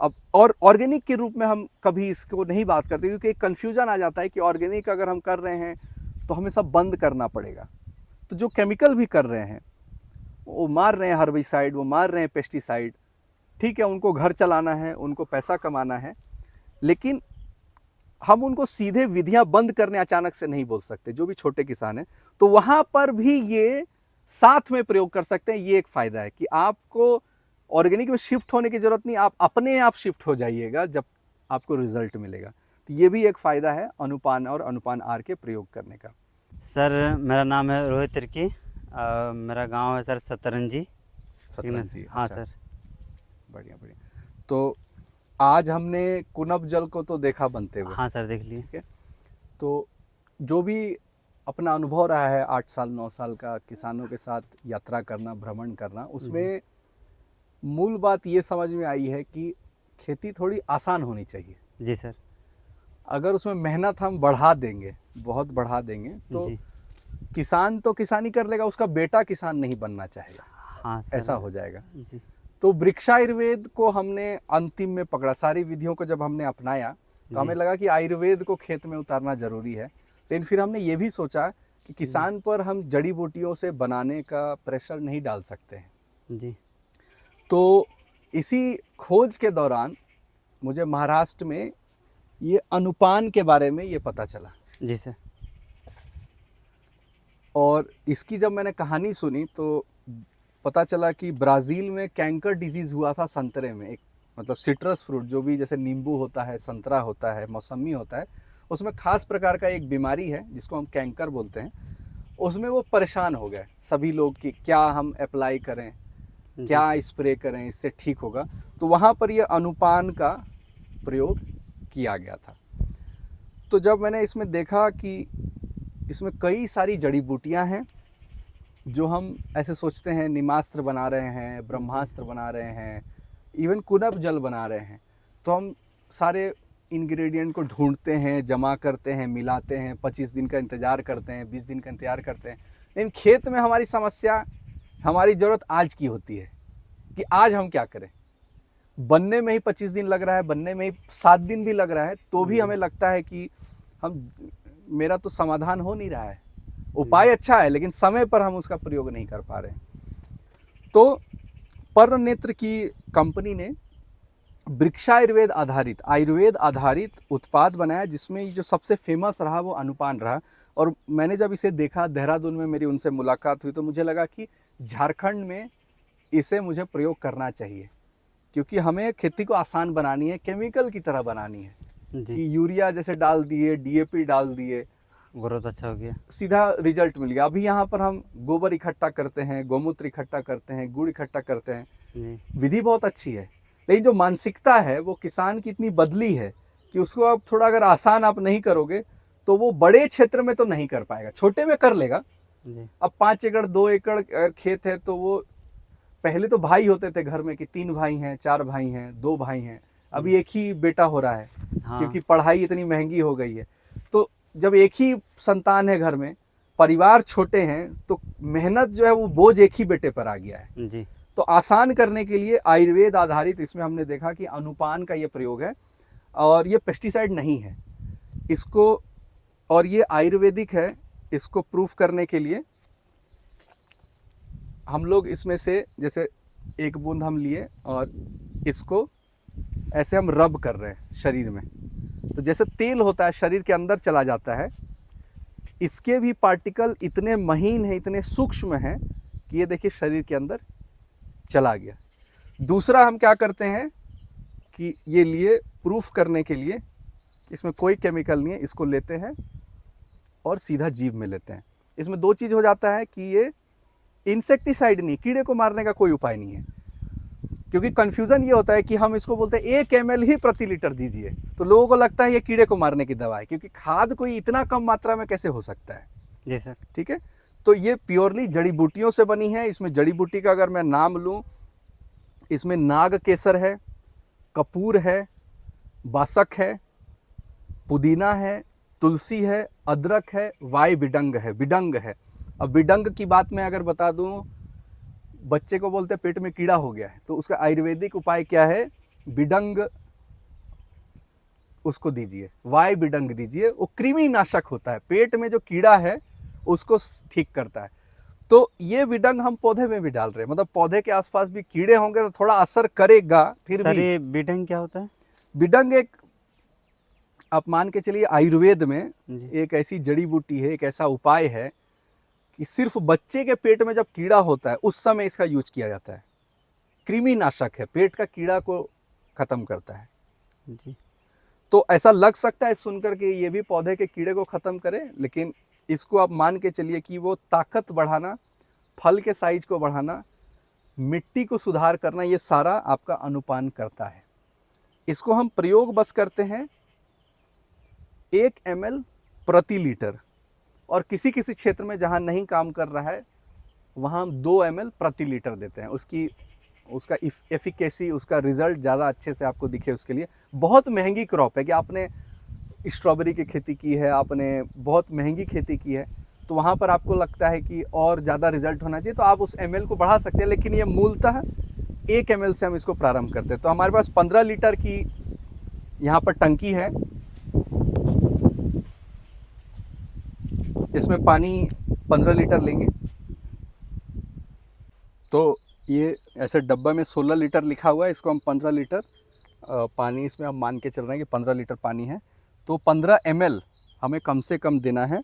अब और ऑर्गेनिक के रूप में हम कभी इसको नहीं बात करते, क्योंकि एक कन्फ्यूजन आ जाता है कि ऑर्गेनिक अगर हम कर रहे हैं तो हमें सब बंद करना पड़ेगा। तो जो केमिकल भी कर रहे हैं, वो मार रहे हैं हर्बिसाइड, वो मार रहे हैं पेस्टिसाइड, ठीक है, उनको घर चलाना है, उनको पैसा कमाना है, लेकिन हम उनको सीधे विधियां बंद करने अचानक से नहीं बोल सकते। जो भी छोटे किसान हैं तो वहां पर भी ये साथ में प्रयोग कर सकते हैं। ये एक फायदा है कि आपको ऑर्गेनिक में शिफ्ट होने की जरूरत नहीं, आप अपने आप शिफ्ट हो जाइएगा जब आपको रिजल्ट मिलेगा। तो ये भी एक फायदा है अनुपान और अनुपान आर के प्रयोग करने का। सर मेरा नाम है रोहित तिर्की, मेरा गांव है सर सतरंजी। सतरंजी, हाँ अच्छा, सर। बढ़िया बढ़िया। तो आज हमने कुनब जल को तो देखा बनते हुए, हाँ सर, देख लिए। ठीक है। तो जो भी अपना अनुभव रहा है 8 साल 9 साल का किसानों के साथ यात्रा करना, भ्रमण करना, उसमें मूल बात ये समझ में आई है कि खेती थोड़ी आसान होनी चाहिए। जी सर। अगर उसमें मेहनत हम बढ़ा देंगे, बहुत बढ़ा देंगे, तो जी। किसान तो किसानी कर लेगा, उसका बेटा किसान नहीं बनना चाहेगा, हाँ सर। ऐसा हो जाएगा। जी। तो वृक्षायुर्वेद को हमने अंतिम में पकड़ा। सारी विधियों को जब हमने अपनाया तो हमें लगा कि आयुर्वेद को खेत में उतारना जरूरी है। लेकिन फिर हमने ये भी सोचा कि किसान पर हम जड़ी बूटियों से बनाने का प्रेशर नहीं डाल सकते हैं। जी। तो इसी खोज के दौरान मुझे महाराष्ट्र में ये अनुपान के बारे में ये पता चला, जी सर। और इसकी जब मैंने कहानी सुनी तो पता चला कि ब्राज़ील में कैंकर डिजीज़ हुआ था संतरे में। एक मतलब सिट्रस फ्रूट, जो भी जैसे नींबू होता है, संतरा होता है, मौसमी होता है, उसमें खास प्रकार का एक बीमारी है जिसको हम कैंकर बोलते हैं। उसमें वो परेशान हो गए सभी लोग कि क्या हम अप्लाई करें, क्या स्प्रे करें, इससे ठीक होगा। तो वहाँ पर ये अनुपान का प्रयोग किया गया था। तो जब मैंने इसमें देखा कि इसमें कई सारी जड़ी बूटियाँ हैं जो हम ऐसे सोचते हैं निमास्त्र बना रहे हैं, ब्रह्मास्त्र बना रहे हैं, इवन कुनब जल बना रहे हैं, तो हम सारे इंग्रेडिएंट को ढूंढते हैं, जमा करते हैं, मिलाते हैं, 25 दिन का इंतज़ार करते हैं, 20 दिन का इंतज़ार करते हैं। लेकिन खेत में हमारी समस्या, हमारी ज़रूरत आज की होती है कि आज हम क्या करें। बनने में ही 25 दिन लग रहा है, बनने में ही 7 दिन भी लग रहा है, तो भी हमें लगता है कि मेरा तो समाधान हो नहीं रहा है। उपाय अच्छा है लेकिन समय पर हम उसका प्रयोग नहीं कर पा रहे हैं। तो पर्ल नेत्र की कंपनी ने वृक्षायुर्वेद आधारित, आयुर्वेद आधारित उत्पाद बनाया, जिसमें जो सबसे फेमस रहा वो अनुपान रहा। और मैंने जब इसे देखा, देहरादून में मेरी उनसे मुलाकात हुई, तो मुझे लगा कि झारखंड में इसे मुझे प्रयोग करना चाहिए, क्योंकि हमें खेती को आसान बनानी है, केमिकल की तरह बनानी है कि यूरिया जैसे डाल दिए, डीएपी डाल दिए, ग्रोथ अच्छा हो गया, सीधा रिजल्ट मिल गया। अभी यहाँ पर हम गोबर इकट्ठा करते हैं, गोमूत्र इकट्ठा करते हैं, गुड़ इकट्ठा करते हैं, विधि बहुत अच्छी है, लेकिन जो मानसिकता है वो किसान की इतनी बदली है कि उसको अब थोड़ा अगर आसान आप नहीं करोगे तो वो बड़े क्षेत्र में तो नहीं कर पाएगा, छोटे में कर लेगा। अब 5 एकड़ 2 एकड़ खेत है तो वो, पहले तो भाई होते थे घर में कि 3 भाई हैं, 4 भाई हैं, 2 भाई हैं, अभी एक ही बेटा हो रहा है। हाँ। क्योंकि पढ़ाई इतनी महंगी हो गई है। तो जब एक ही संतान है घर में, परिवार छोटे हैं, तो मेहनत जो है वो बोझ एक ही बेटे पर आ गया है जी। तो आसान करने के लिए आयुर्वेद आधारित इसमें हमने देखा कि अनुपान का ये प्रयोग है, और ये पेस्टिसाइड नहीं है इसको, और ये आयुर्वेदिक है। इसको प्रूफ करने के लिए हम लोग इसमें से जैसे एक बूंद हम लिए और इसको ऐसे हम रब कर रहे हैं शरीर में, तो जैसे तेल होता है शरीर के अंदर चला जाता है, इसके भी पार्टिकल इतने महीन हैं, इतने सूक्ष्म हैं कि ये देखिए शरीर के अंदर चला गया। दूसरा हम क्या करते हैं कि ये लिए प्रूफ करने के लिए, इसमें कोई केमिकल नहीं है, इसको लेते हैं और सीधा जीभ में लेते हैं। इसमें 2 चीज़ हो जाता है कि ये इंसेक्टिसाइड नहीं, कीड़े को मारने का कोई उपाय नहीं है। क्योंकि कन्फ्यूज़न ये होता है कि हम इसको बोलते हैं 1 ml ही प्रति लीटर दीजिए, तो लोगों को लगता है ये कीड़े को मारने की दवा है, क्योंकि खाद कोई इतना कम मात्रा में कैसे हो सकता है। जी सर। ठीक है, तो ये प्योरली जड़ी बूटियों से बनी है। इसमें जड़ी बूटी का अगर मैं नाम लूँ, इसमें नाग केसर है, कपूर है, बासक है, पुदीना है, तुलसी है, अदरक है, वाई बिडंग है, बिडंग है। अब बिडंग की बात मैं अगर बता दूं, बच्चे को बोलते पेट में कीड़ा हो गया है, तो उसका आयुर्वेदिक उपाय क्या है बिडंग उसको दीजिए, वाई बिडंग दीजिए। वो कृमि नाशक होता है, पेट में जो कीड़ा है उसको ठीक करता है। तो ये बिडंग हम पौधे में भी डाल रहे हैं, मतलब पौधे के आसपास भी कीड़े होंगे तो थोड़ा असर करेगा। फिर सर भी ये बीटंग क्या होता है? बिडंग एक, आप मान के चलिए आयुर्वेद में जी। एक ऐसी जड़ी बूटी है, एक ऐसा उपाय है कि सिर्फ बच्चे के पेट में जब कीड़ा होता है उस समय इसका यूज किया जाता है। कृमि नाशक है, पेट का कीड़ा को खत्म करता है। जी। तो ऐसा लग सकता है सुनकर के ये भी पौधे के कीड़े को खत्म करे, लेकिन इसको आप मान के चलिए कि वो ताकत बढ़ाना, फल के साइज को बढ़ाना, मिट्टी को सुधार करना, ये सारा आपका अनुपान करता है। इसको हम प्रयोग बस करते हैं 1 ml प्रति लीटर, और किसी किसी क्षेत्र में जहाँ नहीं काम कर रहा है वहाँ हम 2 ml प्रति लीटर देते हैं। उसका एफिकेसी, उसका रिजल्ट ज़्यादा अच्छे से आपको दिखे उसके लिए। बहुत महंगी क्रॉप है कि आपने स्ट्रॉबेरी की खेती की है, आपने बहुत महंगी खेती की है, तो वहाँ पर आपको लगता है कि और ज़्यादा रिजल्ट होना चाहिए, तो आप उस ml को बढ़ा सकते हैं। लेकिन ये मूलतः 1 ml से हम इसको प्रारंभ करते हैं। तो हमारे पास 15 लीटर की यहाँ पर टंकी है, इसमें पानी 15 लीटर लेंगे। तो ये ऐसे डब्बा में 16 लीटर लिखा हुआ है, इसको हम 15 लीटर पानी, इसमें हम मान के चल रहे हैं कि 15 लीटर पानी है, तो 15 ml हमें कम से कम देना है।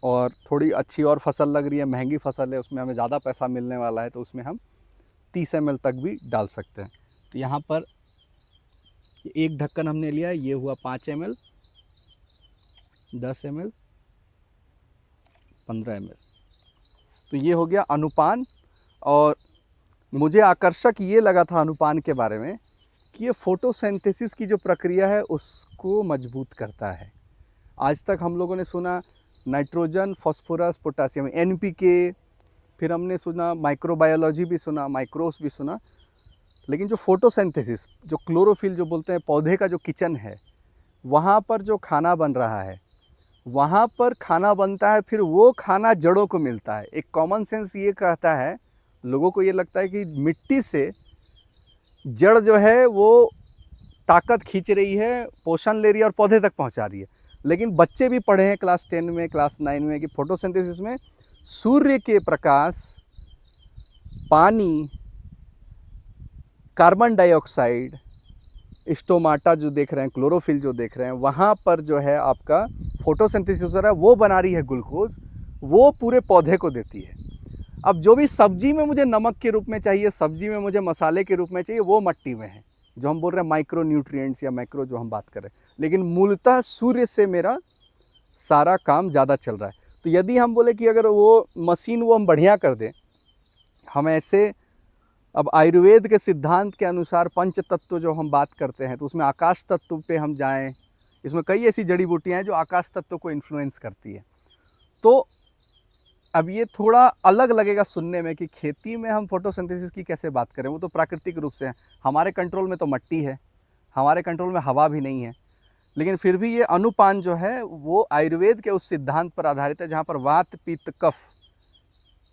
और थोड़ी अच्छी और फसल लग रही है, महंगी फसल है, उसमें हमें ज़्यादा पैसा मिलने वाला है, तो उसमें हम 30 ml तक भी डाल सकते हैं। तो यहाँ पर एक ढक्कन हमने लिया, ये हुआ 5 ml, 10 ml, 15 ml। तो ये हो गया अनुपान। और मुझे आकर्षक ये लगा था अनुपान के बारे में कि ये फोटोसिंथेसिस की जो प्रक्रिया है उसको मजबूत करता है। आज तक हम लोगों ने सुना नाइट्रोजन, फास्फोरस, पोटासियम, NPK, फिर हमने सुना माइक्रोबायोलॉजी भी सुना, माइक्रोस भी सुना, लेकिन जो फोटोसिंथेसिस, जो क्लोरोफिल जो बोलते हैं, पौधे का जो किचन है, वहाँ पर जो खाना बन रहा है, वहाँ पर खाना बनता है, फिर वो खाना जड़ों को मिलता है। एक कॉमन सेंस ये कहता है, लोगों को ये लगता है कि मिट्टी से जड़ जो है वो ताकत खींच रही है, पोषण ले रही है और पौधे तक पहुंचा रही है। लेकिन बच्चे भी पढ़े हैं क्लास 10 में, क्लास 9 में, कि फोटोसिंथेसिस में सूर्य के प्रकाश, पानी, कार्बन डाइऑक्साइड, स्टोमाटा जो देख रहे हैं, क्लोरोफिल जो देख रहे हैं, वहाँ पर जो है आपका फोटोसिंथेसिस हो रहा है, वो बना रही है ग्लूकोज, वो पूरे पौधे को देती है। अब जो भी सब्जी में मुझे नमक के रूप में चाहिए, सब्जी में मुझे मसाले के रूप में चाहिए, वो मट्टी में है, जो हम बोल रहे हैं माइक्रो न्यूट्रिएंट्स या मैक्रो जो हम बात कर रहे हैं। लेकिन मूलतः सूर्य से मेरा सारा काम ज़्यादा चल रहा है। तो यदि हम बोले कि अगर वो मशीन वो हम बढ़िया कर दें, हम ऐसे, अब आयुर्वेद के सिद्धांत के अनुसार पंच तत्व जो हम बात करते हैं, तो उसमें आकाश तत्व पे हम जाएं, इसमें कई ऐसी जड़ी बूटियाँ हैं जो आकाश तत्व को इन्फ्लुएंस करती है। तो अब ये थोड़ा अलग लगेगा सुनने में कि खेती में हम फोटोसिंथेसिस की कैसे बात करें, वो तो प्राकृतिक रूप से है, हमारे कंट्रोल में तो मट्टी है, हमारे कंट्रोल में हवा भी नहीं है। लेकिन फिर भी ये अनुपान जो है वो आयुर्वेद के उस सिद्धांत पर आधारित है, जहाँ पर वात, पित्त, कफ,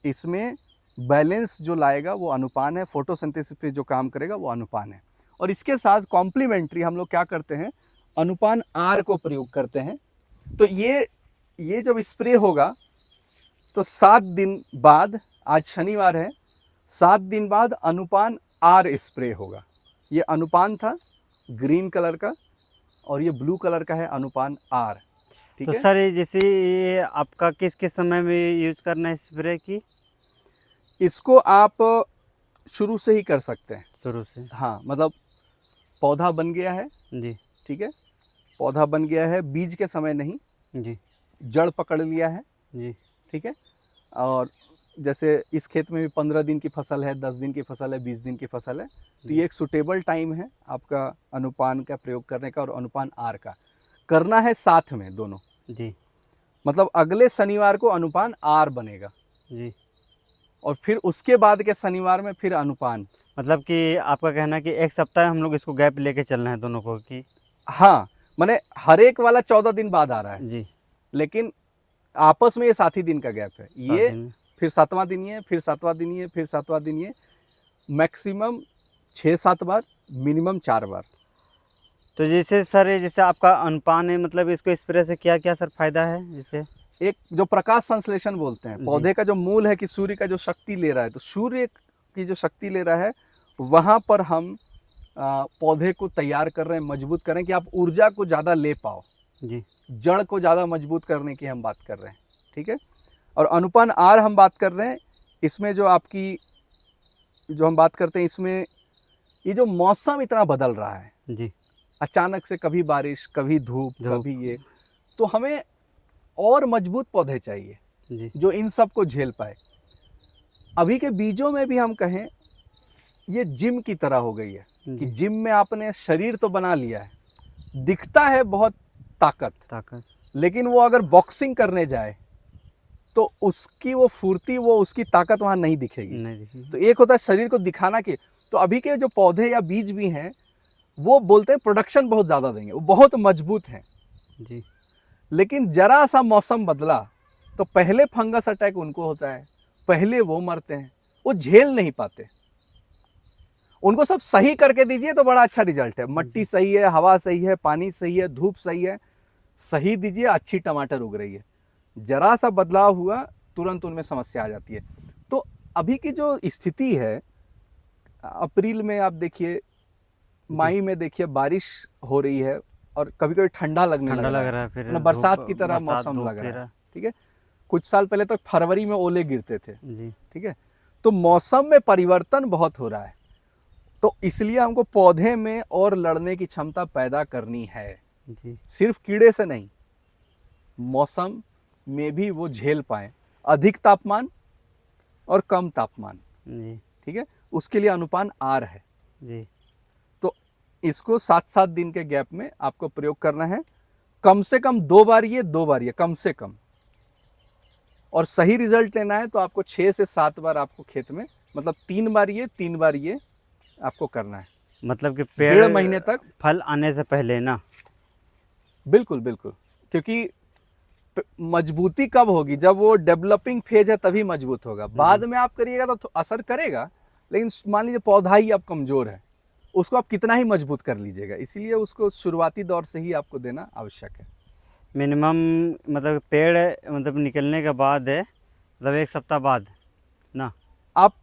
इसमें बैलेंस जो लाएगा वो अनुपान है। फोटोसिंथेसिस पे जो काम करेगा वो अनुपान है। और इसके साथ कॉम्प्लीमेंट्री हम लोग क्या करते हैं, अनुपान आर को प्रयोग करते हैं। तो ये जब स्प्रे होगा तो 7 दिन बाद, आज शनिवार है, 7 दिन बाद अनुपान आर स्प्रे होगा। ये अनुपान था ग्रीन कलर का, और ये ब्लू कलर का है अनुपान आर। ठीक तो है। सर ये जैसे ये आपका किस किस समय में यूज़ करना है स्प्रे की? इसको आप शुरू से ही कर सकते हैं। शुरू से? हाँ, मतलब पौधा बन गया है, जी। ठीक है, पौधा बन गया है, बीज के समय नहीं, जी। जड़ पकड़ लिया है, जी। ठीक है। और जैसे इस खेत में भी 15 दिन की फसल है, 10 दिन की फसल है, 20 दिन की फसल है, तो ये एक सुटेबल टाइम है आपका अनुपान का प्रयोग करने का। और अनुपान आर का करना है साथ में दोनों। जी। मतलब अगले शनिवार को अनुपान आर बनेगा, जी। और फिर उसके बाद के शनिवार में फिर अनुपान। मतलब कि आपका कहना है कि एक सप्ताह हम लोग इसको गैप लेके चलना है दोनों को कि? हाँ, माने हर एक वाला 14 दिन बाद आ रहा है, जी। लेकिन आपस में ये 7 ही दिन का गैप है। 7 ये दिन में? फिर 7वां दिन, ये फिर 7वां दिन, ये फिर 7वां दिन, ये मैक्सिमम 6-7 बार, मिनिमम 4 बार। तो जैसे सर ये जैसे आपका अनुपान है, मतलब इसको स्प्रे से क्या क्या सर फायदा है जैसे? एक जो प्रकाश संश्लेषण बोलते हैं, जी। पौधे का जो मूल है कि सूर्य का जो शक्ति ले रहा है, तो सूर्य की जो शक्ति ले रहा है वहाँ पर हम पौधे को तैयार कर रहे हैं, मजबूत कर रहे हैं कि आप ऊर्जा को ज़्यादा ले पाओ, जी। जड़ को ज़्यादा मजबूत करने की हम बात कर रहे हैं, ठीक है। और अनुपान आर हम बात कर रहे हैं, इसमें जो आपकी जो हम बात करते हैं, इसमें ये जो मौसम इतना बदल रहा है, जी। अचानक से कभी बारिश, कभी धूप, धूप। कभी ये, तो हमें और मजबूत पौधे चाहिए जी। जो इन सब को झेल पाए। अभी के बीजों में भी हम कहें, ये जिम की तरह हो गई है कि जी। जिम में आपने शरीर तो बना लिया है, दिखता है बहुत ताकत, लेकिन वो अगर बॉक्सिंग करने जाए तो उसकी वो फुर्ती, वो उसकी ताकत वहाँ नहीं दिखेगी। नहीं। तो एक होता है शरीर को दिखाना कि, तो अभी के जो पौधे या बीज भी हैं वो बोलते हैं प्रोडक्शन बहुत ज़्यादा देंगे, वो बहुत मजबूत हैं, जी। लेकिन जरा सा मौसम बदला तो पहले फंगस अटैक उनको होता है, पहले वो मरते हैं, वो झेल नहीं पाते। उनको सब सही करके दीजिए तो बड़ा अच्छा रिजल्ट है, मट्टी सही है, हवा सही है, पानी सही है, धूप सही है, सही दीजिए, अच्छी टमाटर उग रही है। जरा सा बदलाव हुआ तुरंत उनमें समस्या आ जाती है। तो अभी की जो स्थिति है, अप्रैल में आप देखिए, मई में देखिए बारिश हो रही है और कभी कभी ठंडा लगने ठंडा लग रहा रहा है, है, फिर मतलब बरसात धूप, की तरह बरसात, मौसम धूप लग रहा फिर। है, ठीक है। कुछ साल पहले तक फरवरी में ओले गिरते थे, जी। ठीक है। तो मौसम में परिवर्तन बहुत हो रहा है, तो इसलिए हमको पौधे में और लड़ने की क्षमता पैदा करनी है, जी। सिर्फ कीड़े से नहीं, मौसम में भी वो झेल पाए, अधिक तापमान और कम तापमान, जी। ठीक है। उसके लिए अनुपान आर है। जी। तो इसको 7-7 दिन के गैप में आपको प्रयोग करना है, कम से कम 2 बार ये, 2 बार ये, कम से कम। और सही रिजल्ट लेना है तो आपको 6 से 7 बार आपको खेत में, मतलब 3 बार ये, 3 बार ये आपको करना है, मतलब कि 1.5 महीने तक। फल आने से पहले ना? बिल्कुल बिल्कुल, क्योंकि मजबूती कब होगी, जब वो डेवलपिंग फेज है तभी मजबूत होगा। बाद में आप करिएगा तो असर करेगा, लेकिन मान लीजिए पौधा ही अब कमजोर है, उसको आप कितना ही मजबूत कर लीजिएगा, इसीलिए उसको शुरुआती दौर से ही आपको देना आवश्यक है। मिनिमम मतलब पेड़ मतलब निकलने के बाद है, मतलब 1 सप्ताह बाद ना? आप,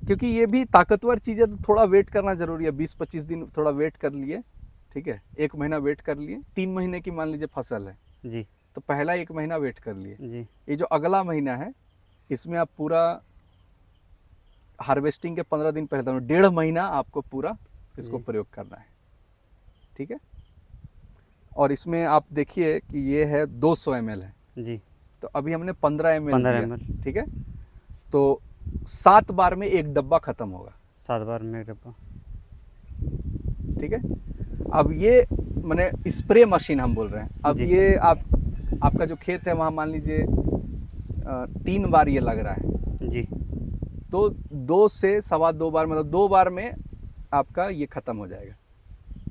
क्योंकि ये भी ताकतवर चीज़ है तो थोड़ा वेट करना जरूरी है, 20-25 दिन थोड़ा वेट कर लिए, ठीक है। 1 महीना वेट कर लिए, 3 महीने की मान लीजिए फसल है, जी। तो पहला 1 महीना वेट कर लिए। जी। ये जो अगला महीना है, इसमें आप पूरा हार्वेस्टिंग के 15 दिन पहले, 1.5 महीना आपको पूरा इसको प्रयोग करना है, ठीक है। और इसमें आप देखिए कि ये है 200 ml है, जी। तो अभी हमने 15 ml 15 दिया, ml। ठीक है। तो 7 बार में 1 डब्बा खत्म होगा, 7 बार में 1 डब्बा, ठीक है। अब ये माने स्प्रे मशीन हम बोल रहे हैं। अब जी। ये आपका जो खेत है वहाँ मान लीजिए 3 बार ये लग रहा है, जी। तो 2 से सवा 2 बार, मतलब 2 बार में आपका ये खत्म हो जाएगा।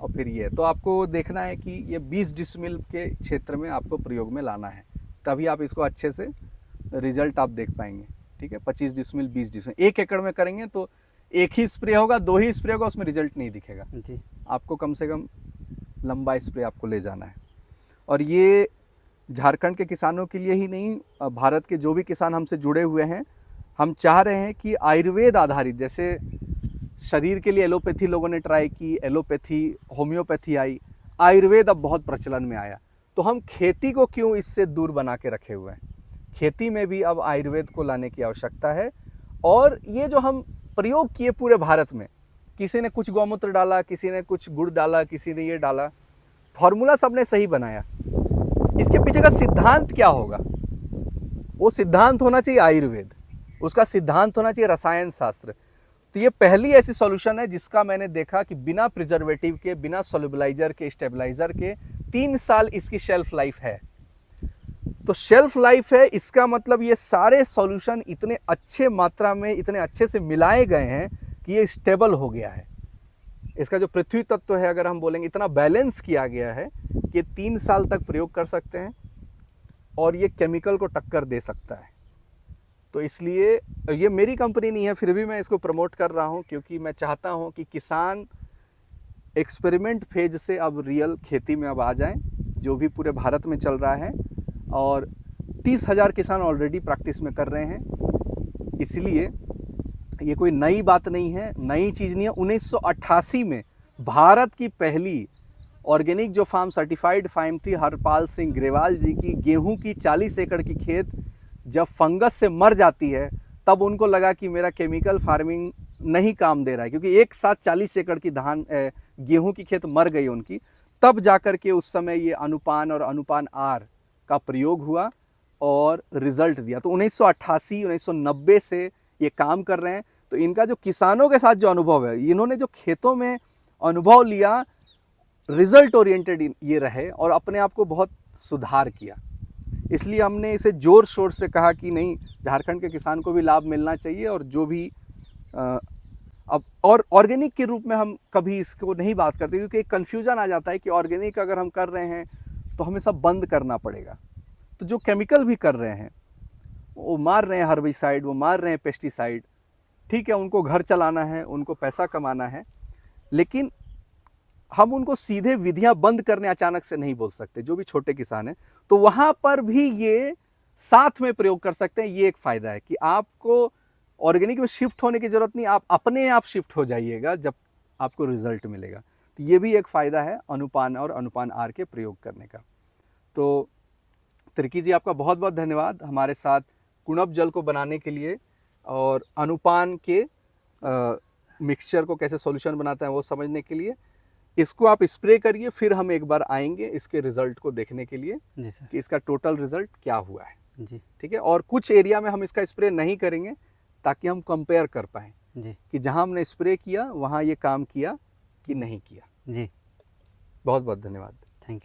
और फिर ये तो आपको देखना है कि ये 20 डिसमिल के क्षेत्र में आपको प्रयोग में लाना है, तभी आप इसको अच्छे से रिजल्ट आप देख पाएंगे, ठीक है। 25 डिसमिल, 20 डिसमिल, 1 एकड़ में करेंगे तो 1 ही स्प्रे होगा, 2 ही स्प्रे होगा, उसमें रिजल्ट नहीं दिखेगा। जी। आपको कम से कम लंबा स्प्रे आपको ले जाना है। और ये झारखंड के किसानों के लिए ही नहीं, भारत के जो भी किसान हमसे जुड़े हुए हैं, हम चाह रहे हैं कि आयुर्वेद आधारित, जैसे शरीर के लिए एलोपैथी लोगों ने ट्राई की, एलोपैथी, होम्योपैथी आई, आयुर्वेद अब बहुत प्रचलन में आया, तो हम खेती को क्यों इससे दूर बना के रखे हुए हैं। खेती में भी अब आयुर्वेद को लाने की आवश्यकता है। और ये जो हम प्रयोग किए पूरे भारत में, किसी ने कुछ गौमूत्र डाला, किसी ने कुछ गुड़ डाला, किसी ने ये डाला, फॉर्मूला सबने सही बनाया, इसके पीछे का सिद्धांत क्या होगा, वो सिद्धांत होना चाहिए आयुर्वेद, उसका सिद्धांत होना चाहिए रसायन शास्त्र। तो ये पहली ऐसी सॉल्यूशन है जिसका मैंने देखा कि बिना प्रिजर्वेटिव के, बिना सोल्युबलाइजर के, स्टेबलाइजर के 3 साल इसकी शेल्फ लाइफ है। तो शेल्फ लाइफ है, इसका मतलब ये सारे सॉल्यूशन इतने अच्छे मात्रा में, इतने अच्छे से मिलाए गए हैं कि ये स्टेबल हो गया है। इसका जो पृथ्वी तत्व है, अगर हम बोलेंगे, इतना बैलेंस किया गया है कि 3 साल तक प्रयोग कर सकते हैं और ये केमिकल को टक्कर दे सकता है। तो इसलिए ये मेरी कंपनी नहीं है, फिर भी मैं इसको प्रमोट कर रहा हूँ, क्योंकि मैं चाहता हूँ कि किसान एक्सपेरिमेंट फेज से अब रियल खेती में अब आ जाएं, जो भी पूरे भारत में चल रहा है। और 30,000 किसान ऑलरेडी प्रैक्टिस में कर रहे हैं। इसलिए ये कोई नई बात नहीं है, नई चीज़ नहीं है। 1988 में भारत की पहली ऑर्गेनिक जो फार्म सर्टिफाइड फार्म थी, हरपाल सिंह ग्रेवाल जी की, गेहूं की 40 एकड़ की खेत जब फंगस से मर जाती है, तब उनको लगा कि मेरा केमिकल फार्मिंग नहीं काम दे रहा है, क्योंकि एक साथ 40 एकड़ की गेहूं की खेत मर गई उनकी। तब जाकर के उस समय ये अनुपान और अनुपान आर का प्रयोग हुआ और रिजल्ट दिया। तो 1988 1990 से ये काम कर रहे हैं। तो इनका जो किसानों के साथ जो अनुभव है, इन्होंने जो खेतों में अनुभव लिया, रिजल्ट ओरिएंटेड ये रहे और अपने आप को बहुत सुधार किया। इसलिए हमने इसे जोर शोर से कहा कि नहीं, झारखंड के किसान को भी लाभ मिलना चाहिए। और जो भी अब और ऑर्गेनिक के रूप में हम कभी इसको नहीं बात करते, क्योंकि एक कन्फ्यूजन आ जाता है कि ऑर्गेनिक अगर हम कर रहे हैं तो हमें सब बंद करना पड़ेगा। तो जो केमिकल भी कर रहे हैं, वो मार रहे हैं हर्बिसाइड, वो मार रहे हैं पेस्टिसाइड, ठीक है, उनको घर चलाना है, उनको पैसा कमाना है, लेकिन हम उनको सीधे विधियां बंद करने अचानक से नहीं बोल सकते। जो भी छोटे किसान हैं, तो वहां पर भी ये साथ में प्रयोग कर सकते हैं। ये एक फायदा है कि आपको ऑर्गेनिक में शिफ्ट होने की जरूरत नहीं, आप अपने आप शिफ्ट हो जाइएगा जब आपको रिजल्ट मिलेगा। तो ये भी एक फायदा है अनुपान और अनुपान आर के प्रयोग करने का। तो तिर्की जी, आपका बहुत बहुत धन्यवाद हमारे साथ कुणप जल को बनाने के लिए और अनुपान के मिक्सचर को कैसे सॉल्यूशन बनाता है वो समझने के लिए। इसको आप स्प्रे करिए, फिर हम एक बार आएंगे इसके रिजल्ट को देखने के लिए जी सर। कि इसका टोटल रिजल्ट क्या हुआ है। जी ठीक है, और कुछ एरिया में हम इसका स्प्रे नहीं करेंगे ताकि हम कंपेयर कर पाएँ जी कि जहां हमने स्प्रे किया वहां ये काम किया कि नहीं किया। जी। बहुत बहुत धन्यवाद। Thank you.